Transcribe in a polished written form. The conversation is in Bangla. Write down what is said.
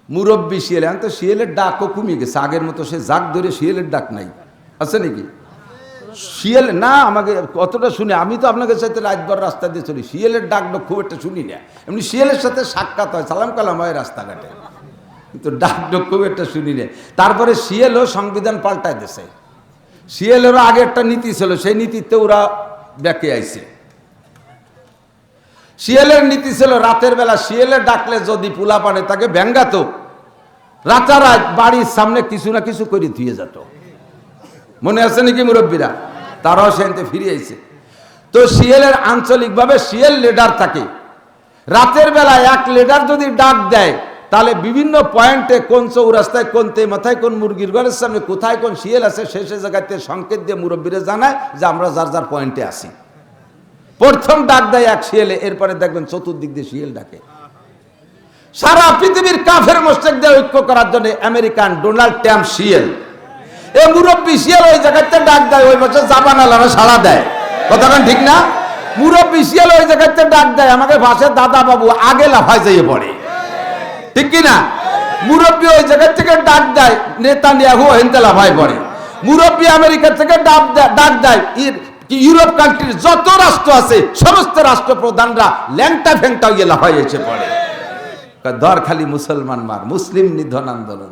মুরব্বী শিয়াল, এখন তো শিয়ালের ডাকও কমে গেছে, আগের মতো সে জাগ ধরে শিয়ালের ডাক নাই, আছে নাকি? শিয়াল না, আমাকে কতটা শুনে, আমি তো আপনাকে সাথে রাতভর রাস্তা দিয়ে চলি, শিয়ালের ডাক খুব একটা শুনি না। এমনি শিয়ালের সাথে সাক্ষাৎ হয়, সালাম কালাম হয় রাস্তাঘাটে, কিন্তু ডাক খুব একটা শুনি না। তারপরে শিয়ালও সংবিধান পাল্টায় দিয়েছে। শিয়ালেরও আগে একটা নীতি ছিল, সেই নীতিতে ওরা ব্যাকে আইছে। শিয়ালের নীতি ছিল রাতের বেলা শিয়ালে ডাকলে যদি পোলা পানে তাকে ব্যাঙ্গাতো, রাতারাত বাড়ির সামনে কিছু না কিছু করে ধুয়ে যেত। মনে আছে নাকি মুরব্বীরা? তারাও সেখানে ফিরে আইছে। তো শিয়ালের আঞ্চলিকভাবে শিয়াল লিডার থাকে। রাতের বেলা এক লিডার যদি ডাক দেয়, তাহলে বিভিন্ন পয়েন্টে কোন চৌরাস্তায়, কোন মাথায়, কোন মুরগির ঘরের সামনে কোথায় কোন শিয়াল আছে, সে জায়গাতে সংকেত দিয়ে মুরব্বীরা জানায় যে আমরা যার যার পয়েন্টে আসি। প্রথম ডাক দেয় এক শিয়ালে, এরপরে দেখবেন চতুর্দিক দিয়ে শিয়াল ডাকে। সারা পৃথিবীর কাফের মুশরিকদের ঐক্য করার জন্য আমেরিকান ডোনাল্ড ট্রাম্প শিয়াল, এই মুরব্বী শিয়াল ওই জায়গাতে ডাক দেয়, ওই বছর জাপানালারা সাড়া দেয়। কথাটা ঠিক না? মুরব্বী শিয়াল ওই জায়গাতে ডাক দেয়, আমাকে ভাষায় দাদা বাবু আগে লাফায় যাইয়ে পড়ে, ঠিক কিনা? মুরব্বী ওই জায়গা থেকে ডাক দেয়, নেতানিয়াহু হেনতে লাফায় পড়ে। মুরব্বী আমেরিকা থেকে ডাক দেয়, ইউরোপ কান্ট্রির যত রাষ্ট্র আছে সমস্ত রাষ্ট্রপ্রধানরা ল্যাংটা ফ্যাংটা হয়ে লাফাই এসে পড়ে। দর খালি মুসলমান মার, মুসলিম নিধন আন্দোলন।